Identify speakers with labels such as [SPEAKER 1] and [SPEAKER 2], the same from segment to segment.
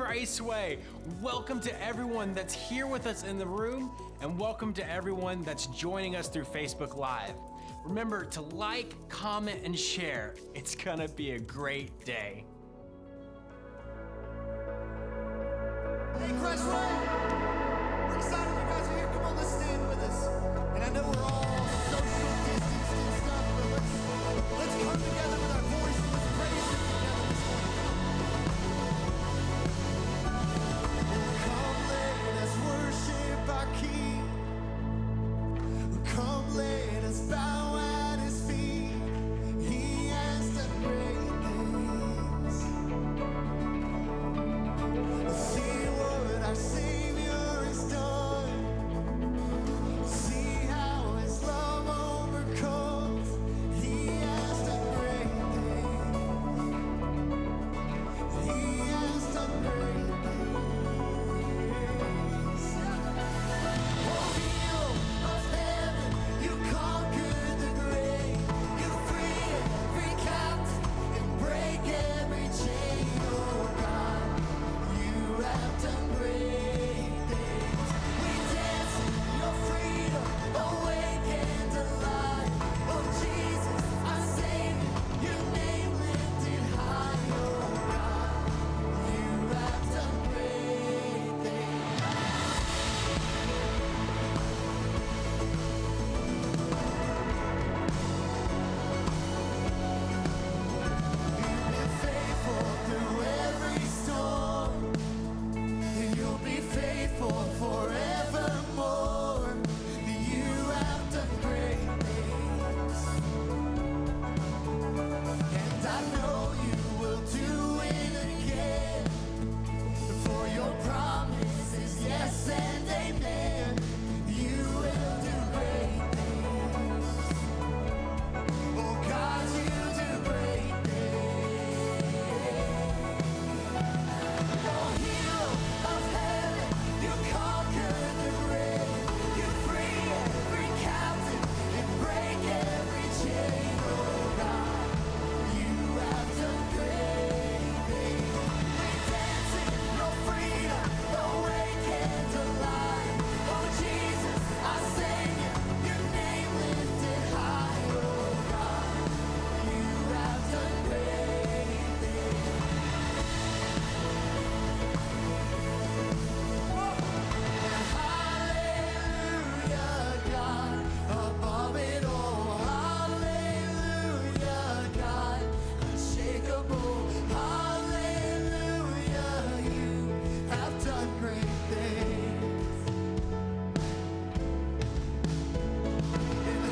[SPEAKER 1] Christway. Welcome to everyone that's here with us in the room, and welcome to everyone that's joining us through Facebook Live. Remember to like, comment, and share. It's gonna be a great day.
[SPEAKER 2] Hey, Christway! We're excited you guys are here. Come on, let's stand with us. And I know we're all social distanced and stuff, but let's come together with our voice and let's praise Him together this morning. Come, let us worship our King. Come, let us bow at His feet. He has done great things. See what our Savior has done. See how His love overcomes. He has done great things. He has done great things. Oh, hero of heaven, you conquered the grave. You free every captive and break every chain. Oh God, you have done great things. We dance in your freedom, awakened alive. Oh Jesus, our Savior, your name lifted high. Oh God, you have done great things. You've been faithful through every storm. And you'll be faithful forevermore. You have done great things. And I know you will do it again. For your promise is yes and amen. You will do great things. Oh God, you do great things. Oh, hero of heaven, you conquered the grave. You free every captive and break every chain. Oh God, you have done great things. We dance in your freedom, awakened alive. Oh Jesus, our Savior, your name lifted high. Oh God, you have done great things. Hallelujah, God, above it all. Hallelujah, God, unshakable. Hallelujah, you have done great things. And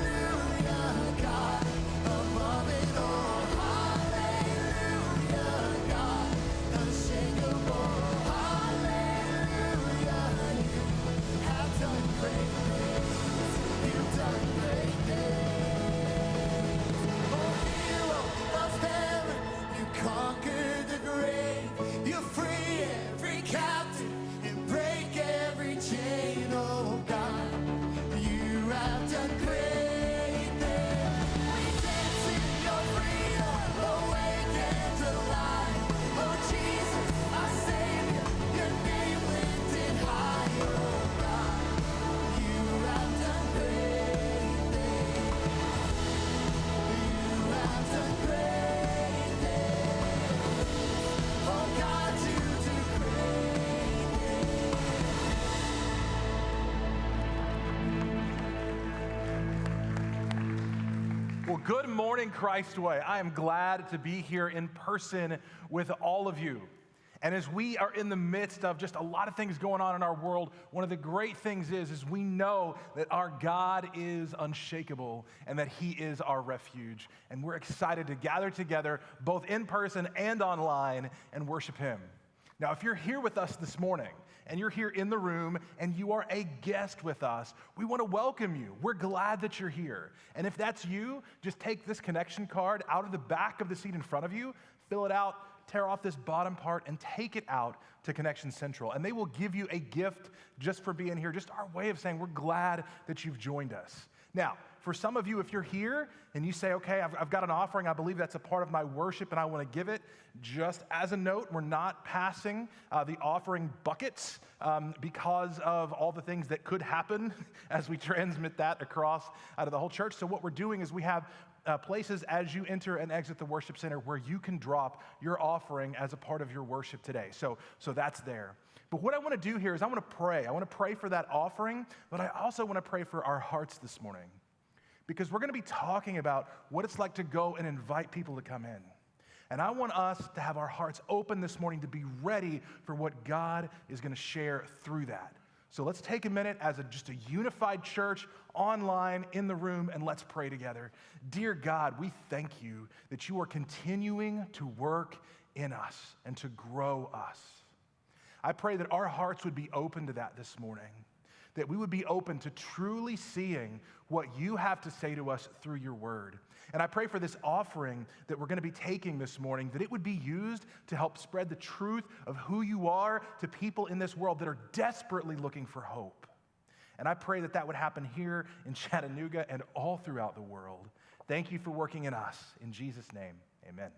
[SPEAKER 2] hallelujah, God, above it all. Hallelujah, God, unshakable. Hallelujah, you have done great things. You've done great things. Oh, hero of heaven, you conquered the grave. You free every captive and break every chain. Oh God, you have done great things. We dance in your freedom, awakened alive. Oh Jesus, our Savior, your name lifted high. Oh God, you have done great things. You have done great things. Oh God, you do great things.
[SPEAKER 3] Well, good morning, Christway. I am glad to be here in person with all of you. And as we are in the midst of just a lot of things going on in our world, one of the great things is we know that our God is unshakable and that He is our refuge. And we're excited to gather together both in person and online and worship Him. Now, if you're here with us this morning and you're here in the room and you are a guest with us, we want to welcome you. We're glad that you're here. And if that's you, just take this connection card out of the back of the seat in front of you, fill it out, tear off this bottom part, and take it out to Connection Central. And they will give you a gift just for being here, just our way of saying we're glad that you've joined us. Now, for some of you, if you're here and you say, okay, I've got an offering, I believe that's a part of my worship and I want to give it, just as a note, we're not passing the offering buckets because of all the things that could happen as we transmit that across out of the whole church. So what we're doing is we have places as you enter and exit the worship center where you can drop your offering as a part of your worship today. So that's there. But what I want to do here is I want to pray. I want to pray for that offering, but I also want to pray for our hearts this morning because we're going to be talking about what it's like to go and invite people to come in. And I want us to have our hearts open this morning to be ready for what God is going to share through that. So let's take a minute as just a unified church, online, in the room, and let's pray together. Dear God, we thank you that you are continuing to work in us and to grow us. I pray that our hearts would be open to that this morning, that we would be open to truly seeing what you have to say to us through your word. And I pray for this offering that we're going to be taking this morning, that it would be used to help spread the truth of who you are to people in this world that are desperately looking for hope. And I pray that that would happen here in Chattanooga and all throughout the world. Thank you for working in us. In Jesus' name, amen.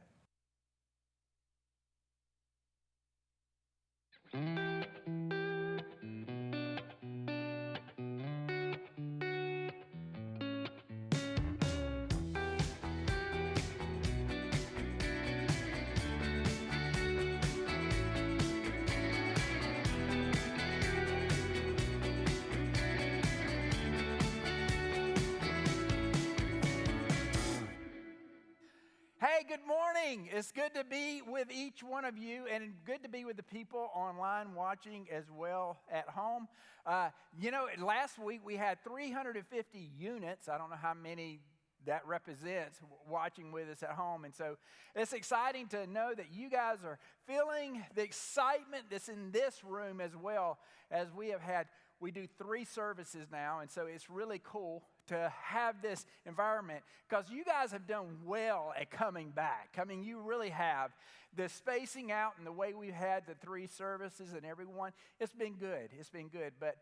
[SPEAKER 4] Hey, good morning. It's good to be with each one of you and good to be with the people online watching as well at home. Last week we had 350 units. I don't know how many that represents watching with us at home. And so it's exciting to know that you guys are feeling the excitement that's in this room as well as we do 3 services now. And so it's really cool to have this environment because you guys have done well at coming back. I mean, you really have. The spacing out and the way we've had the 3 services and everyone, it's been good. It's been good. But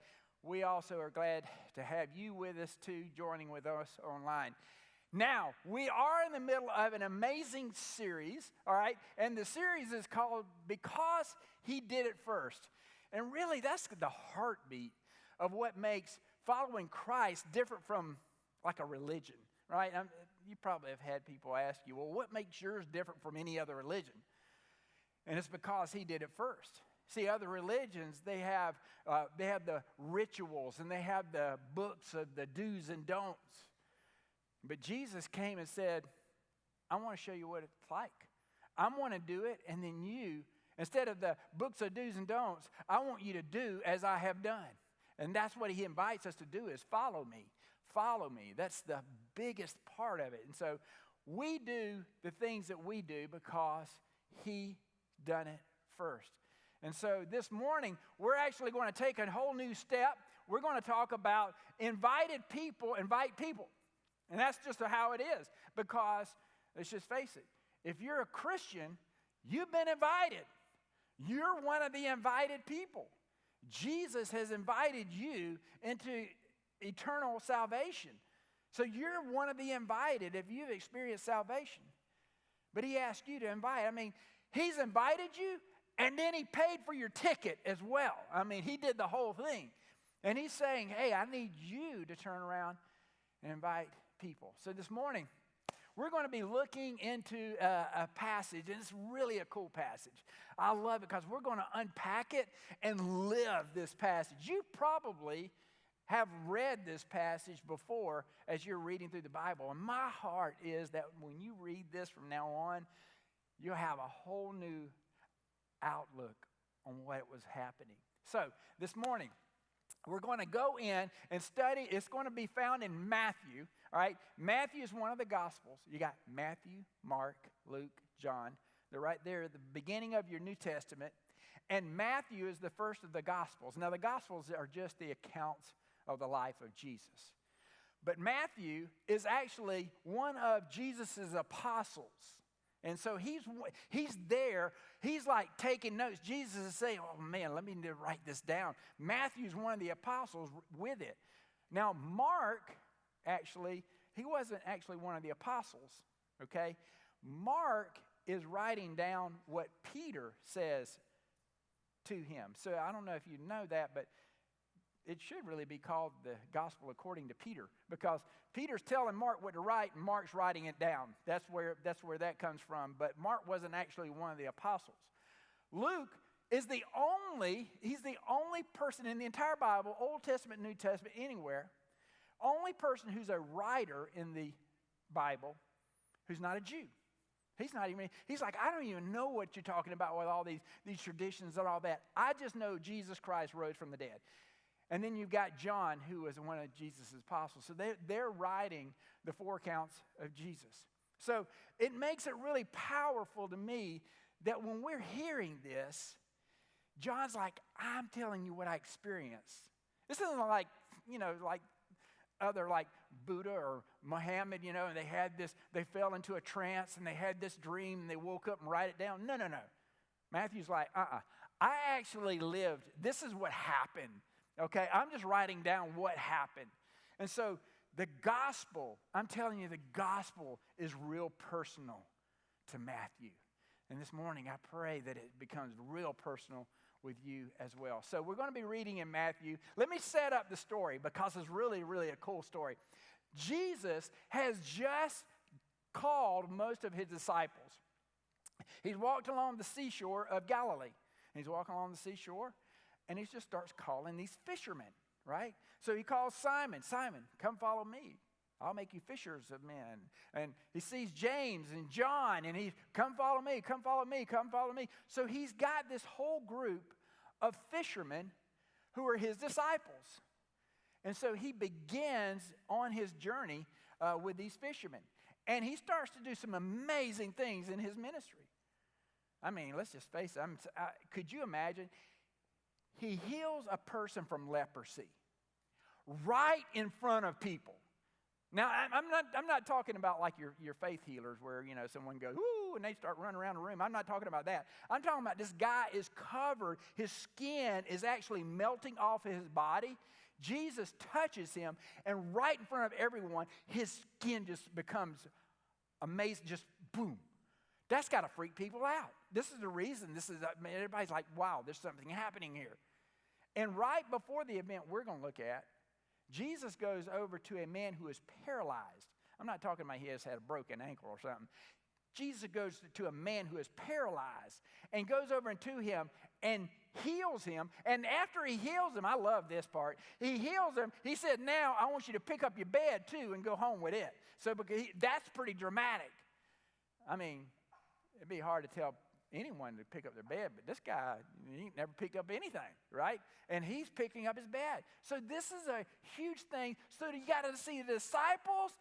[SPEAKER 4] we also are glad to have you with us too, joining with us online. Now, we are in the middle of an amazing series, all right? And the series is called Because He Did It First. And really, that's the heartbeat of what makes following Christ different from like a religion, right? You probably have had people ask you, well, what makes yours different from any other religion? And it's because he did it first. See, other religions, they have the rituals and they have the books of the do's and don'ts. But Jesus came and said, I want to show you what it's like. I want to do it, and then you, instead of the books of do's and don'ts, I want you to do as I have done. And that's what he invites us to do is follow me. Follow me. That's the biggest part of it. And so we do the things that we do because he done it first. And so this morning, we're actually going to take a whole new step. We're going to talk about invite people. And that's just how it is because, let's just face it, if you're a Christian, you've been invited. You're one of the invited people. Jesus has invited you into eternal salvation. So you're one of the invited if you've experienced salvation. But he asked you to invite. I mean, he's invited you, and then he paid for your ticket as well. I mean, he did the whole thing. And he's saying, hey, I need you to turn around and invite people. So this morning, we're going to be looking into a passage, and it's really a cool passage. I love it because we're going to unpack it and live this passage. You probably have read this passage before as you're reading through the Bible. And my heart is that when you read this from now on, you'll have a whole new outlook on what was happening. So this morning, we're going to go in and study. It's going to be found in Matthew. All right, Matthew is one of the Gospels. You got Matthew, Mark, Luke, John. They're right there at the beginning of your New Testament. And Matthew is the first of the Gospels. Now, the Gospels are just the accounts of the life of Jesus. But Matthew is actually one of Jesus' apostles. And so he's there. He's like taking notes. Jesus is saying, oh, man, let me write this down. Matthew's one of the apostles with it. Now, Mark he wasn't actually one of the apostles, okay? Mark is writing down what Peter says to him. So I don't know if you know that, but it should really be called the Gospel according to Peter, because Peter's telling Mark what to write, and Mark's writing it down. That's where that comes from. But Mark wasn't actually one of the apostles. Luke is he's the only person in the entire Bible, Old Testament, New Testament, anywhere, only person who's a writer in the Bible who's not a Jew. He's like, I don't even know what you're talking about with all these traditions and all that. I just know Jesus Christ rose from the dead. And then you've got John, who was one of Jesus' apostles. So they're writing the 4 accounts of Jesus. So it makes it really powerful to me that when we're hearing this, John's like, I'm telling you what I experienced. This isn't like other like Buddha or Muhammad, and they fell into a trance and they had this dream and they woke up and write it down. No. Matthew's like, I actually lived. This is what happened. Okay, I'm just writing down what happened. And so the gospel, I'm telling you, the gospel is real personal to Matthew. And this morning, I pray that it becomes real personal with you as well. So we're going to be reading in Matthew. Let me set up the story because it's really, really a cool story. Jesus has just called most of his disciples. He's walked along the seashore of Galilee. He's walking along the seashore, and he just starts calling these fishermen, right? So he calls Simon, come follow me. I'll make you fishers of men. And he sees James and John, and he, come follow me, come follow me, come follow me. So he's got this whole group of fishermen who are his disciples. And so he begins on his journey with these fishermen. And he starts to do some amazing things in his ministry. I mean, let's just face it. Could you imagine? He heals a person from leprosy right in front of people. Now, I'm not talking about like your faith healers where, someone goes, whoo, and they start running around the room. I'm not talking about that. I'm talking about this guy is covered. His skin is actually melting off of his body. Jesus touches him, and right in front of everyone, his skin just becomes amazing, just boom. That's got to freak people out. This is the reason. Everybody's like, wow, there's something happening here. And right before the event we're going to look at, Jesus goes over to a man who is paralyzed. I'm not talking about he has had a broken ankle or something. Jesus goes to a man who is paralyzed and goes over to him and heals him. And after he heals him, I love this part. He heals him. He said, now I want you to pick up your bed too and go home with it. So that's pretty dramatic. I mean, it'd be hard to tell anyone to pick up their bed, but this guy, he never picked up anything, right? And he's picking up his bed. So this is a huge thing. So you got to see the disciples,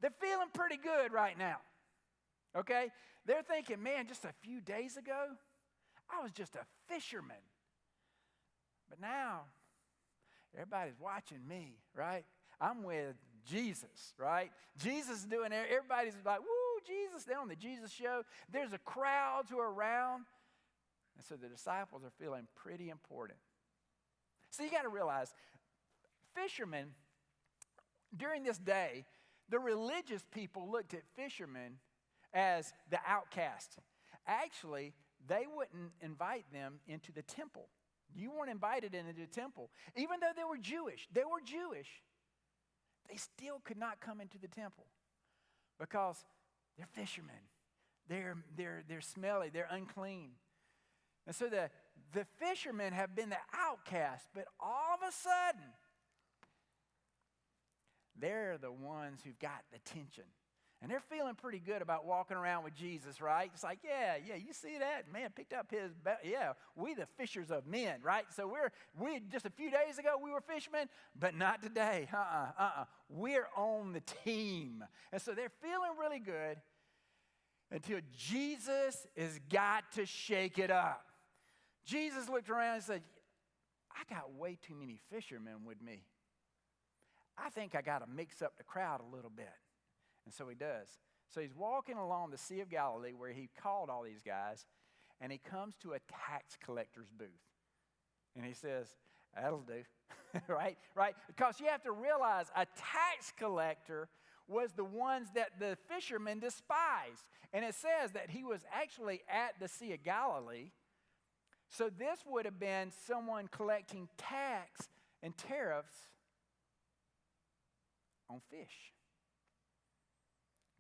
[SPEAKER 4] they're feeling pretty good right now, okay? They're thinking, man, just a few days ago, I was just a fisherman. But now, everybody's watching me, right? I'm with Jesus, right? Jesus is doing it. Everybody's like, woo, Jesus. They're on the Jesus show. There's a crowds who are around. And so the disciples are feeling pretty important. So you got to realize, fishermen, during this day, the religious people looked at fishermen as the outcast. Actually, they wouldn't invite them into the temple. You weren't invited into the temple. Even though they were Jewish, they still could not come into the temple because they're fishermen. They're smelly. They're unclean. And so the fishermen have been the outcast, but all of a sudden, they're the ones who've got the attention. And they're feeling pretty good about walking around with Jesus, right? It's like, yeah, you see that? Man picked up his, we the fishers of men, right? So we just a few days ago, we were fishermen, but not today. We're on the team. And so they're feeling really good until Jesus has got to shake it up. Jesus looked around and said, I got way too many fishermen with me. I think I got to mix up the crowd a little bit. And so he does. So he's walking along the Sea of Galilee where he called all these guys, and he comes to a tax collector's booth. And he says, That'll do. Right? Because you have to realize a tax collector was the ones that the fishermen despised. And it says that he was actually at the Sea of Galilee. So this would have been someone collecting tax and tariffs on fish.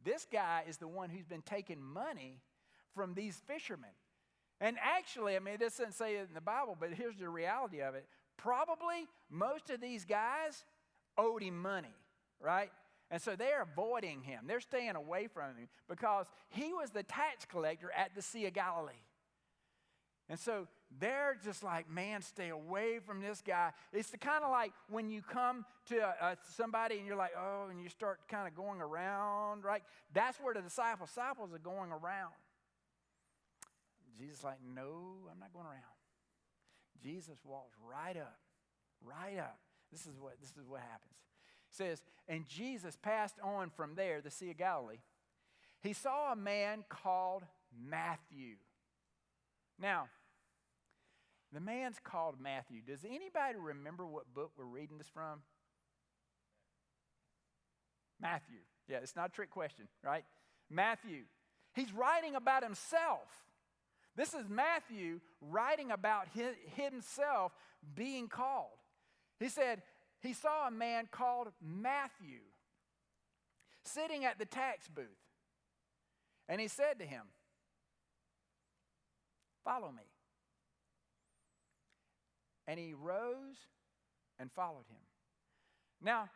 [SPEAKER 4] This guy is the one who's been taking money from these fishermen. And actually, I mean, it doesn't say it in the Bible, but here's the reality of it. Probably most of these guys owed him money, right? And so they're avoiding him. They're staying away from him because he was the tax collector at the Sea of Galilee. And so they're just like, man, stay away from this guy. It's kind of like when you come to somebody and you're like, oh, and you start kind of going around, right? That's where the disciples are going around. Jesus is like, no, I'm not going around. Jesus walks right up. This is what happens. It says, and Jesus passed on from there, the Sea of Galilee. He saw a man called Matthew. Now, the man's called Matthew. Does anybody remember what book we're reading this from? Matthew. Yeah, it's not a trick question, right? Matthew. He's writing about himself. This is Matthew writing about himself being called. He said he saw a man called Matthew sitting at the tax booth. And he said to him, follow me. And he rose and followed him. Now,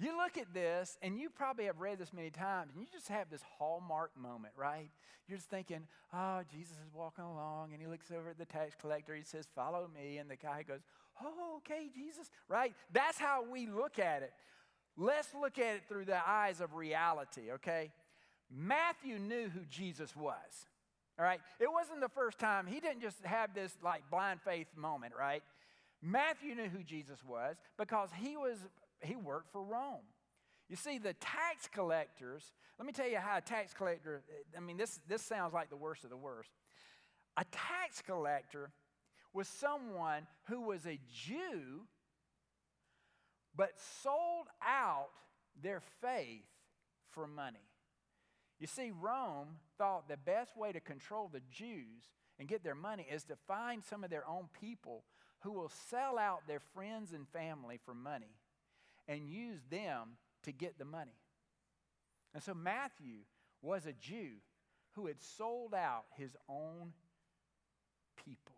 [SPEAKER 4] you look at this, and you probably have read this many times, and you just have this hallmark moment, right? You're just thinking, oh, Jesus is walking along, and he looks over at the tax collector. He says, follow me. And the guy goes, oh, okay, Jesus, right? That's how we look at it. Let's look at it through the eyes of reality, okay? Matthew knew who Jesus was, all right? It wasn't the first time. He didn't just have this, like, blind faith moment, right? Matthew knew who Jesus was because he worked for Rome. You see, the tax collectors, let me tell you how a tax collector, I mean, this sounds like the worst of the worst. A tax collector was someone who was a Jew but sold out their faith for money. You see, Rome thought the best way to control the Jews and get their money is to find some of their own people who will sell out their friends and family for money and use them to get the money. And so Matthew was a Jew who had sold out his own people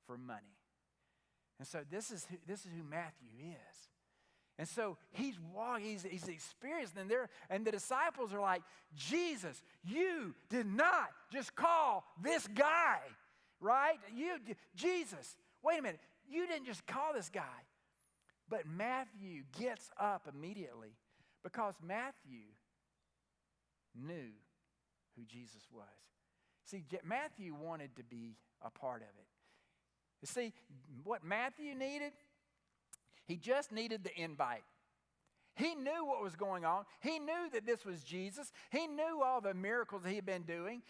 [SPEAKER 4] for money. And so this is who Matthew is. And so he's experienced, and the disciples are like, Jesus, you did not just call this guy, right? Jesus, wait a minute, you didn't just call this guy. But Matthew gets up immediately because Matthew knew who Jesus was. See, Matthew wanted to be a part of it. You see, what Matthew needed, he just needed the invite. He knew what was going on. He knew that this was Jesus. He knew all the miracles he had been doing.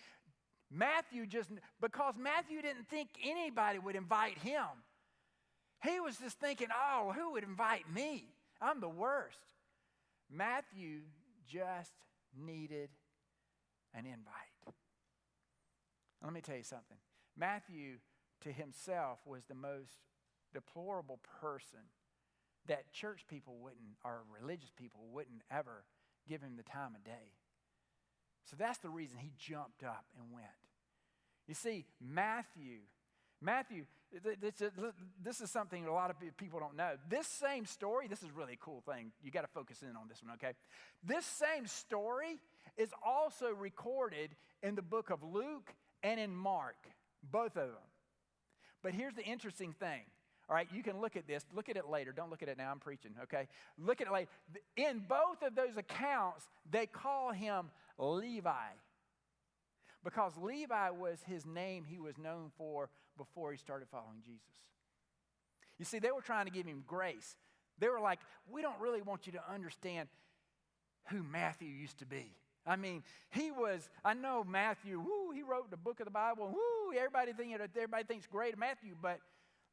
[SPEAKER 4] Because Matthew didn't think anybody would invite him. He was just thinking, oh, who would invite me? I'm the worst. Matthew just needed an invite. Let me tell you something. Matthew, to himself, was the most deplorable person that church people wouldn't, or religious people wouldn't ever give him the time of day. So that's the reason he jumped up and went. You see, Matthew, this is something a lot of people don't know. This same story, this is really a cool thing. You got to focus in on this one, okay? This same story is also recorded in the book of Luke and in Mark, both of them. But here's the interesting thing. All right, you can look at this. Look at it later. Don't look at it now. I'm preaching, okay? Look at it later. In both of those accounts, they call him Levi. Because Levi was his name he was known for before he started following Jesus. You see, they were trying to give him grace. They were like, we don't really want you to understand who Matthew used to be. I mean, I know Matthew, he wrote the book of the Bible, everybody thinks great of Matthew, but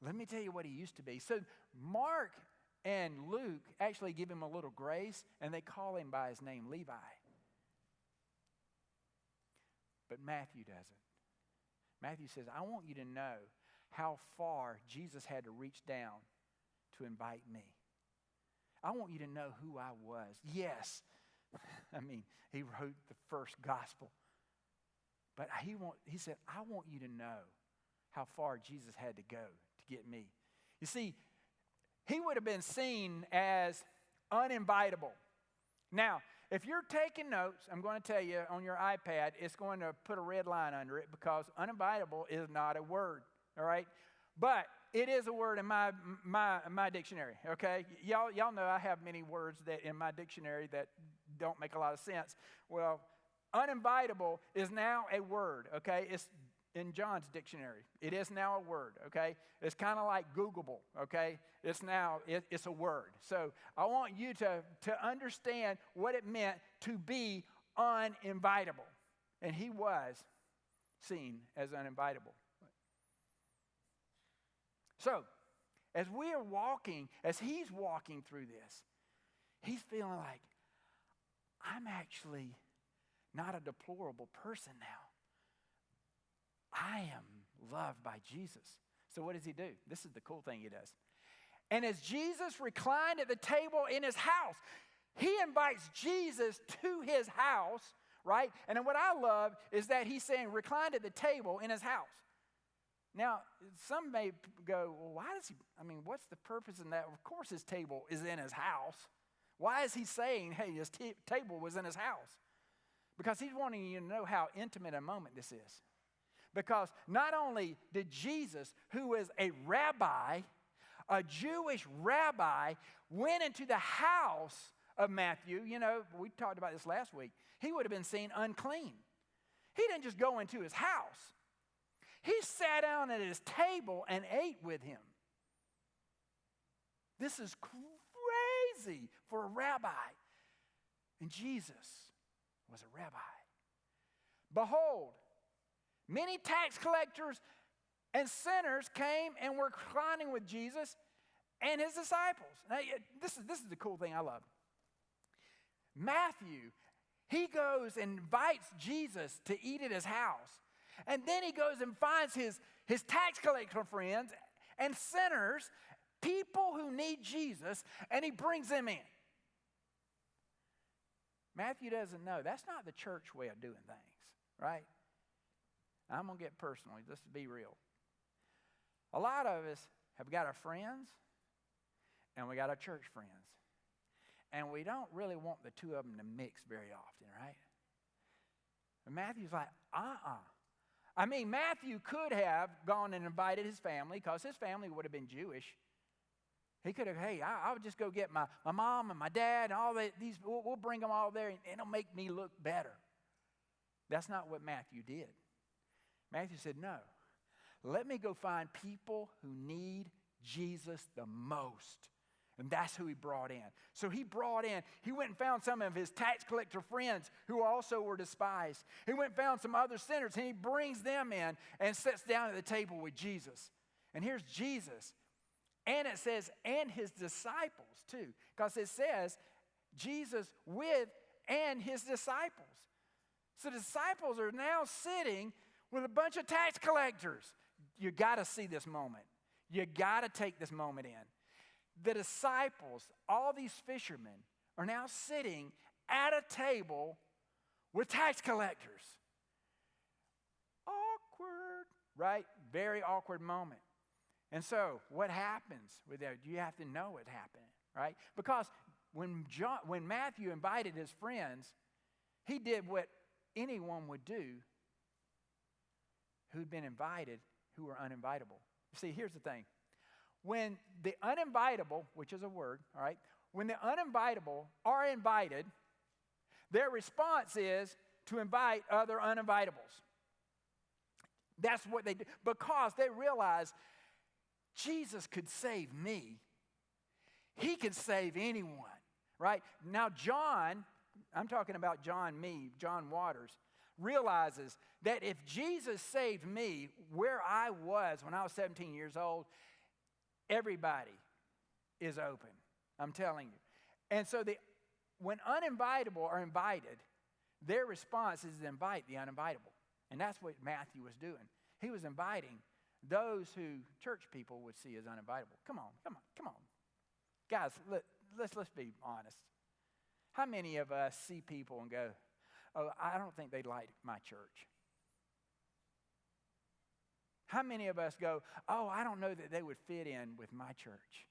[SPEAKER 4] Let me tell you what he used to be. So Mark and Luke actually give him a little grace, and they call him by his name, Levi. But Matthew doesn't. Matthew says, I want you to know how far Jesus had to reach down to invite me. I want you to know who I was. Yes, I mean, he wrote the first gospel. But he said, I want you to know how far Jesus had to go to get me. You see, he would have been seen as uninvitable. Now, if you're taking notes, I'm going to tell you on your iPad, it's going to put a red line under it because uninvitable is not a word, all right? But it is a word in my dictionary, okay? Y'all know I have many words that in my dictionary that don't make a lot of sense. Well, uninvitable is now a word, okay? It's in John's dictionary. It is now a word, okay? It's kind of like Googleable, okay? It's a word. So I want you to understand what it meant to be uninvitable. And he was seen as uninvitable. So, as he's walking through this, he's feeling like, I'm actually not a deplorable person now. I am loved by Jesus. So what does he do? This is the cool thing he does. And as Jesus reclined at the table in his house, he invites Jesus to his house, right? And then what I love is that he's saying reclined at the table in his house. Now, some may go, well, what's the purpose in that? Of course his table is in his house. Why is he saying, hey, his table was in his house? Because he's wanting you to know how intimate a moment this is. Because not only did Jesus, who is a rabbi, a Jewish rabbi, went into the house of Matthew. You know, we talked about this last week. He would have been seen unclean. He didn't just go into his house. He sat down at his table and ate with him. This is crazy for a rabbi. And Jesus was a rabbi. Behold, many tax collectors and sinners came and were reclining with Jesus and his disciples. Now, this is the cool thing I love. Matthew, he goes and invites Jesus to eat at his house. And then he goes and finds his tax collector friends and sinners, people who need Jesus, and he brings them in. Matthew doesn't know. That's not the church way of doing things, right? I'm going to get personal, just to be real. A lot of us have got our friends, and we got our church friends. And we don't really want the two of them to mix very often, right? And Matthew's like, I mean, Matthew could have gone and invited his family, because his family would have been Jewish. He could have, hey, I'll just go get my mom and my dad and all these, we'll bring them all there, and it'll make me look better. That's not what Matthew did. Matthew said, no, let me go find people who need Jesus the most. And that's who he brought in. So he went and found some of his tax collector friends who also were despised. He went and found some other sinners, and he brings them in and sits down at the table with Jesus. And here's Jesus. And it says, and his disciples too. Because it says, Jesus with and his disciples. So the disciples are now sitting with a bunch of tax collectors. You got to see this moment. You got to take this moment in. The disciples, all these fishermen, are now sitting at a table with tax collectors. Awkward, right? Very awkward moment. And so, what happens with that? You have to know what happened, right? Because when Matthew invited his friends, he did what anyone would do who'd been invited, who were uninvitable. See, here's the thing. When the uninvitable, which is a word, all right, when the uninvitable are invited, their response is to invite other uninvitables. That's what they do, because they realize Jesus could save me. He could save anyone, right? Now, John, I'm talking about John Waters, realizes that if Jesus saved me where I was when I was 17 years old, Everybody is open. I'm telling you. And so when uninvitable are invited, their response is to invite the uninvitable. And that's what Matthew was doing. He was inviting those who church people would see as uninvitable. Come on. Guys, let's be honest. How many of us see people and go, oh, I don't think they like my church? How many of us go, oh, I don't know that they would fit in with my church?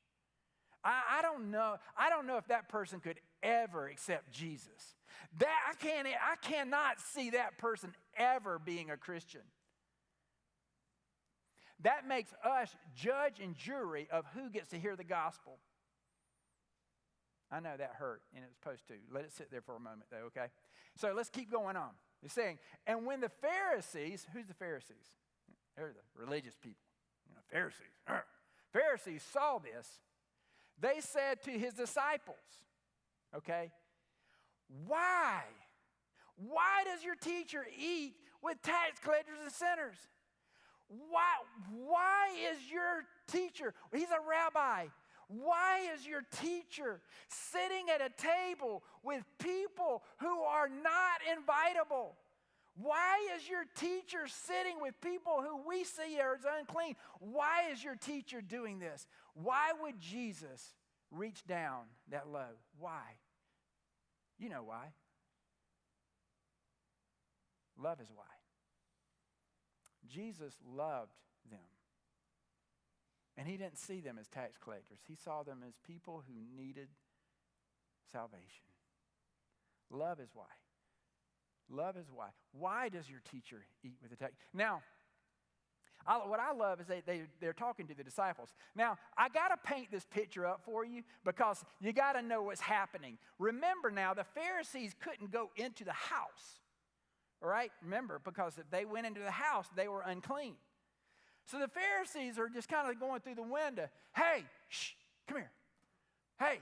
[SPEAKER 4] I don't know. I don't know if that person could ever accept Jesus. I cannot see that person ever being a Christian. That makes us judge and jury of who gets to hear the gospel. I know that hurt, and it was supposed to. Let it sit there for a moment, though, okay? So let's keep going on. It's saying, and when the Pharisees, who's the Pharisees? They're the religious people. Pharisees. Pharisees saw this. They said to his disciples, okay, why? Why does your teacher eat with tax collectors and sinners? Why is your teacher, he's a rabbi, why is your teacher sitting at a table with people who are not invitable? Why is your teacher sitting with people who we see as unclean? Why is your teacher doing this? Why would Jesus reach down that low? Why? You know why. Love is why. Jesus loved them. And he didn't see them as tax collectors. He saw them as people who needed salvation. Love is why. Love is why. Why does your teacher eat with the tax? Now, what I love is they're talking to the disciples. Now, I got to paint this picture up for you because you got to know what's happening. Remember now, the Pharisees couldn't go into the house. All right? Remember, because if they went into the house, they were unclean. So the Pharisees are just kind of going through the window. Hey, shh, come here. Hey,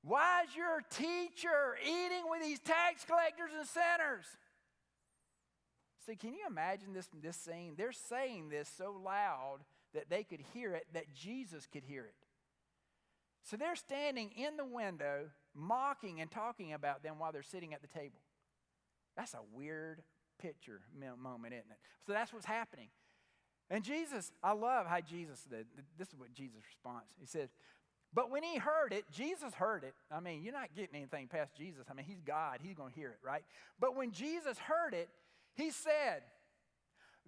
[SPEAKER 4] why is your teacher eating with these tax collectors and sinners? See, can you imagine this scene? They're saying this so loud that they could hear it, that Jesus could hear it. So they're standing in the window, mocking and talking about them while they're sitting at the table. That's a weird picture moment, isn't it? So that's what's happening. And Jesus, I love how Jesus did. This is what Jesus' response. He said, but when he heard it, Jesus heard it. I mean, you're not getting anything past Jesus. I mean, he's God. He's going to hear it, right? But when Jesus heard it, he said,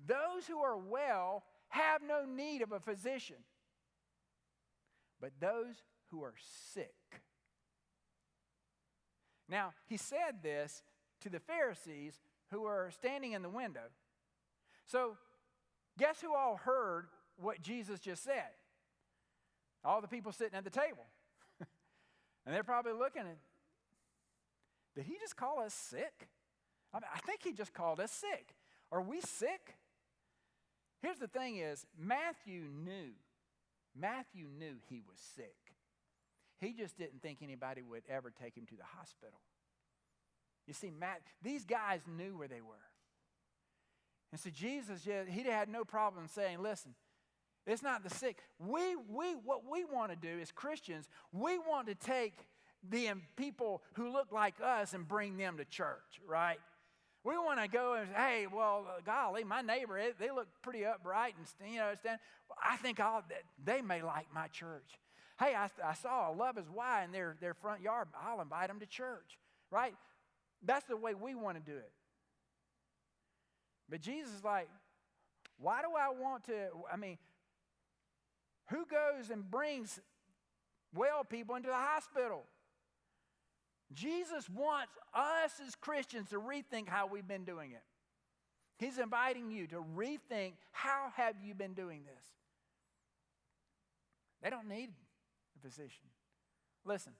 [SPEAKER 4] those who are well have no need of a physician, but those who are sick. Now, he said this to the Pharisees who were standing in the window. So, guess who all heard what Jesus just said? All the people sitting at the table. And they're probably looking at, did he just call us sick? I think he just called us sick. Are we sick? Here's the thing is, Matthew knew he was sick. He just didn't think anybody would ever take him to the hospital. You see, these guys knew where they were. And so Jesus, he had no problem saying, listen, it's not the sick. What we want to do as Christians, we want to take the people who look like us and bring them to church, right? We want to go and say, hey, well, golly, my neighbor, they look pretty upright and stand. I think they may like my church. Hey, I saw a Love is Why in their front yard. I'll invite them to church, right? That's the way we want to do it. But Jesus is like, why do I want to, who goes and brings well people into the hospital? Jesus wants us as Christians to rethink how we've been doing it. He's inviting you to rethink, how have you been doing this? They don't need a physician. Listen,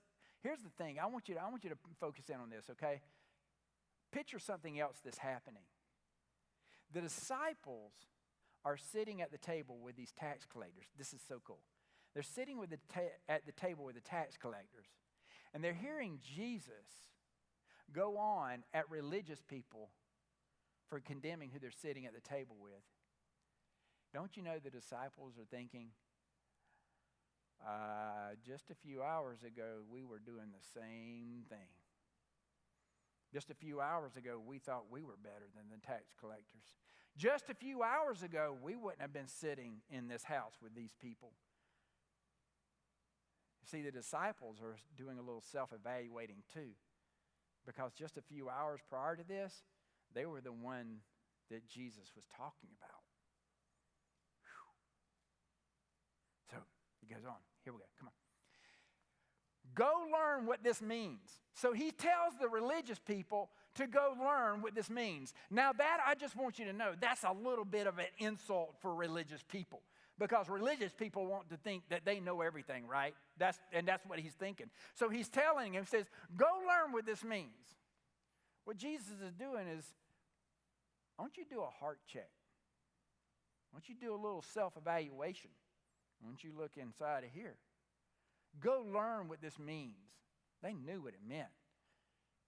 [SPEAKER 4] here's the thing. I want you to focus in on this, okay? Picture something else that's happening. The disciples are sitting at the table with these tax collectors. This is so cool. They're sitting at the table with the tax collectors, and they're hearing Jesus go on at religious people for condemning who they're sitting at the table with. Don't you know the disciples are thinking, just a few hours ago, we were doing the same thing. Just a few hours ago, we thought we were better than the tax collectors. Just a few hours ago, we wouldn't have been sitting in this house with these people. See, the disciples are doing a little self-evaluating too, because just a few hours prior to this, they were the one that Jesus was talking about. Whew. So he goes on. Here we go. Come on. Go learn what this means. So he tells the religious people to go learn what this means. Now that, I just want you to know, that's a little bit of an insult for religious people. Because religious people want to think that they know everything, right? That's what he's thinking. So he's telling him, he says, go learn what this means. What Jesus is doing is, why don't you do a heart check? Why don't you do a little self-evaluation? Why don't you look inside of here? Go learn what this means. They knew what it meant.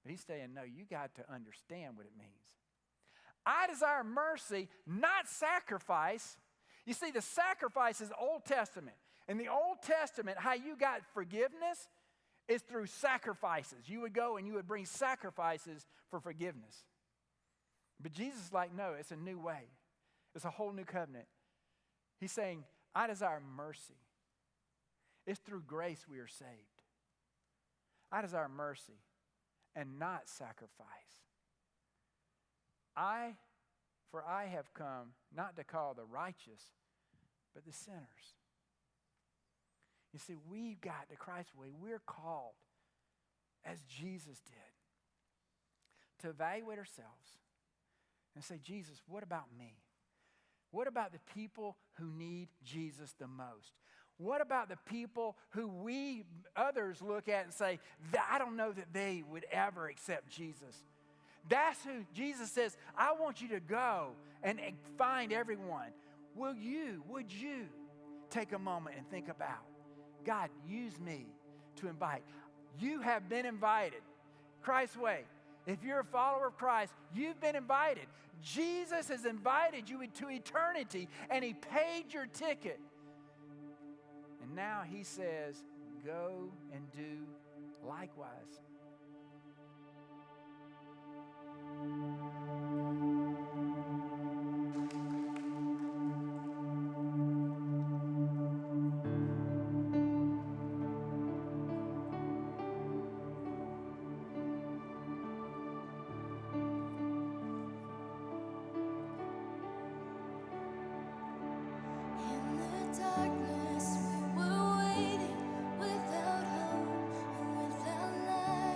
[SPEAKER 4] But he's saying, no, you got to understand what it means. I desire mercy, not sacrifice. You see, the sacrifice is Old Testament. In the Old Testament, how you got forgiveness is through sacrifices. You would go and you would bring sacrifices for forgiveness. But Jesus is like, no, it's a new way. It's a whole new covenant. He's saying, I desire mercy. It's through grace we are saved. I desire mercy and not sacrifice. For I have come not to call the righteous, but the sinners. You see, we've got the Christway. We're called, as Jesus did, to evaluate ourselves and say, Jesus, what about me? What about the people who need Jesus the most? What about the people who others look at and say, I don't know that they would ever accept Jesus? That's who Jesus says, I want you to go and find everyone. Would you take a moment and think about, God, use me to invite. You have been invited. Christway, if you're a follower of Christ, you've been invited. Jesus has invited you into eternity, and he paid your ticket. And now he says, go and do likewise.
[SPEAKER 2] In the darkness, we were waiting without hope and without light.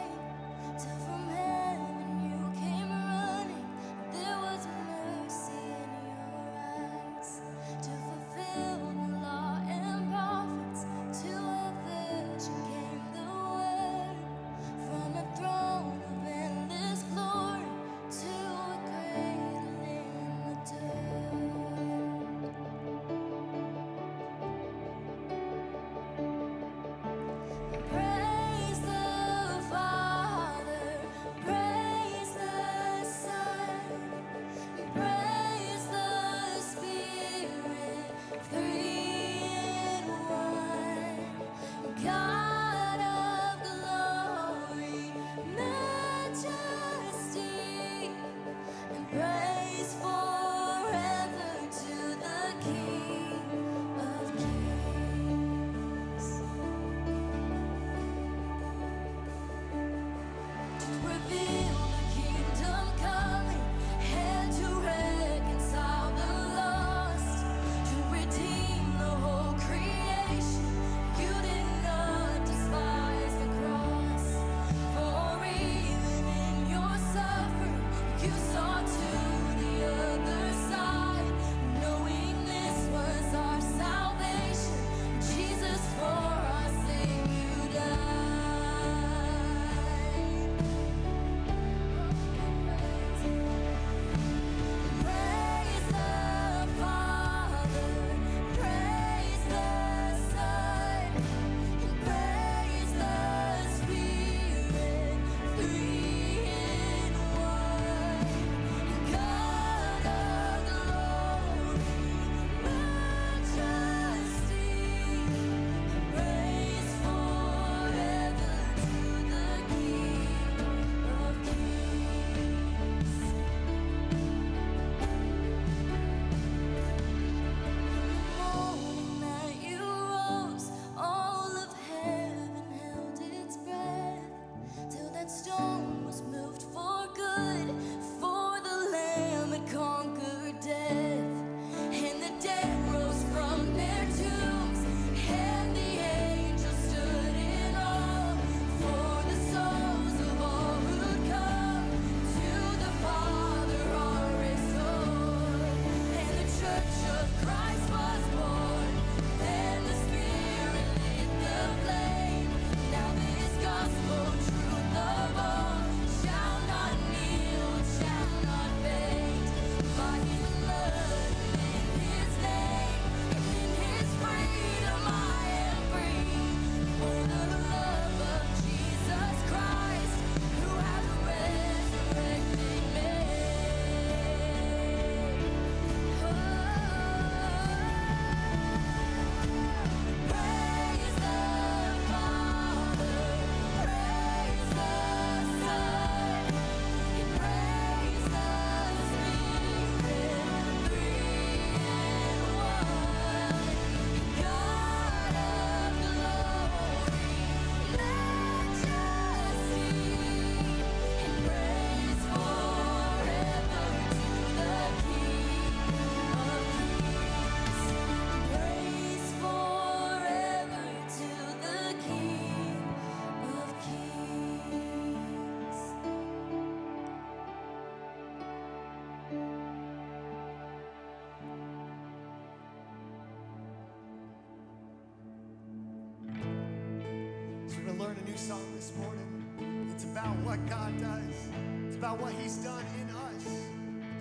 [SPEAKER 2] We're going to learn a new song this morning. It's about what God does. It's about what he's done in us.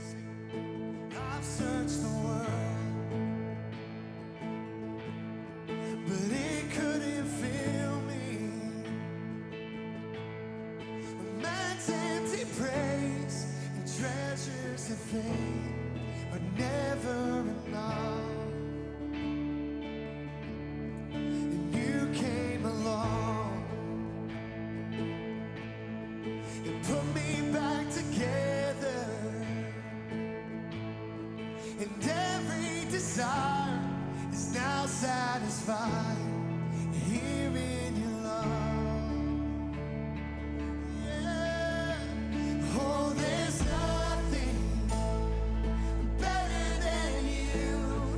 [SPEAKER 2] Sing. I've searched the world, but it couldn't fill me. A man's empty praise and treasures of fame are never enough. And you came along and put me back together, and every desire is now satisfied here in your love. Yeah. Oh, there's nothing better than you.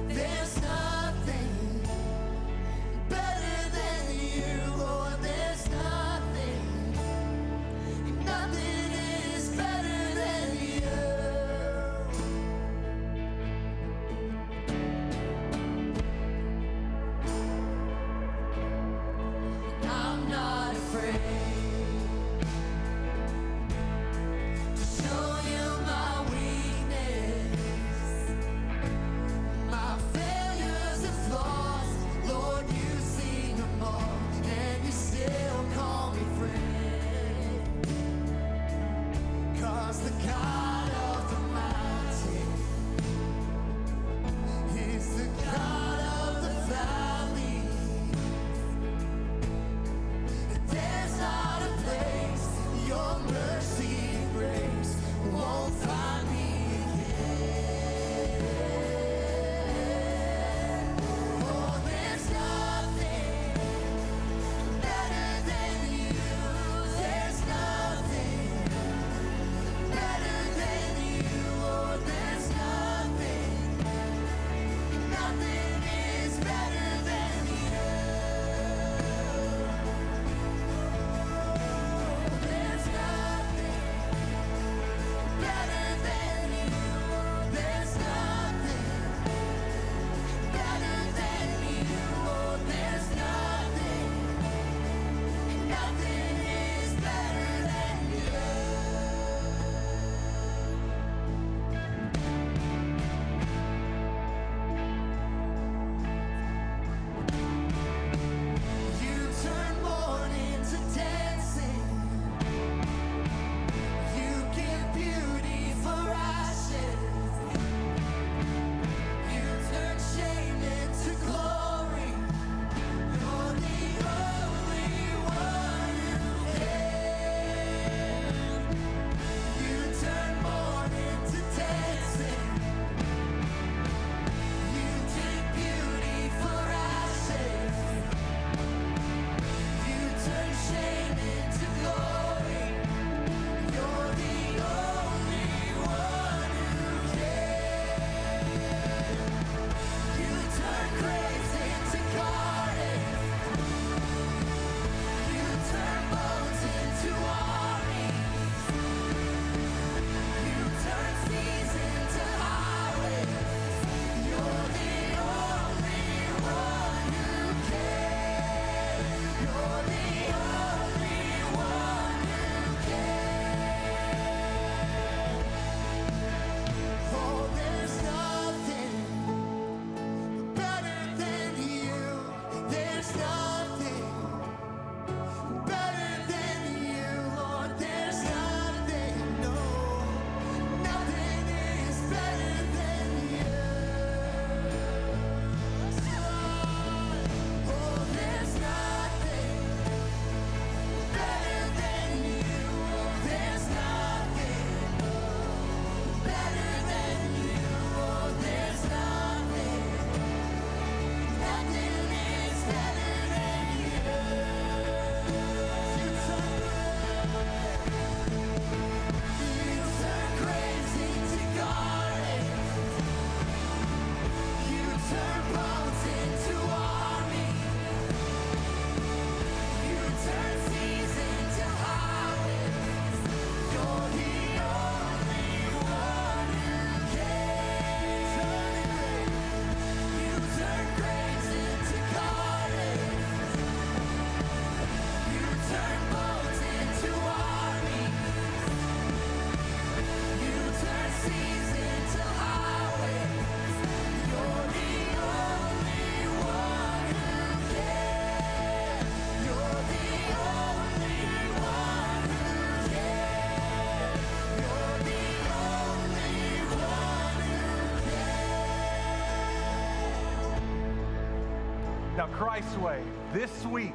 [SPEAKER 3] Now, Christway, this week,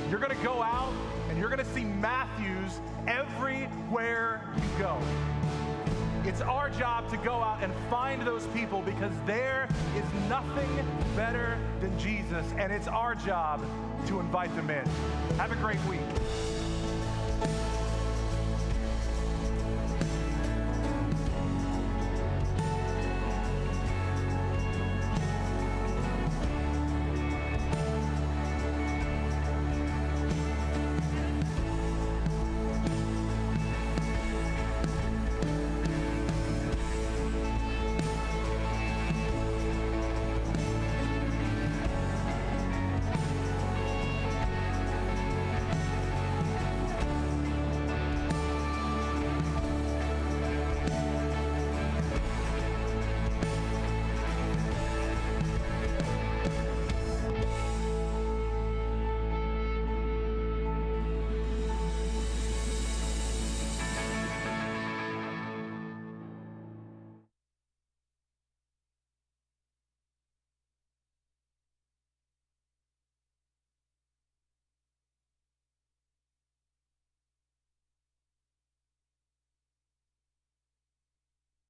[SPEAKER 3] you're going to go out and you're going to see Matthews everywhere you go. It's our job to go out and find those people because there is nothing better than Jesus, and it's our job to invite them in. Have a great week.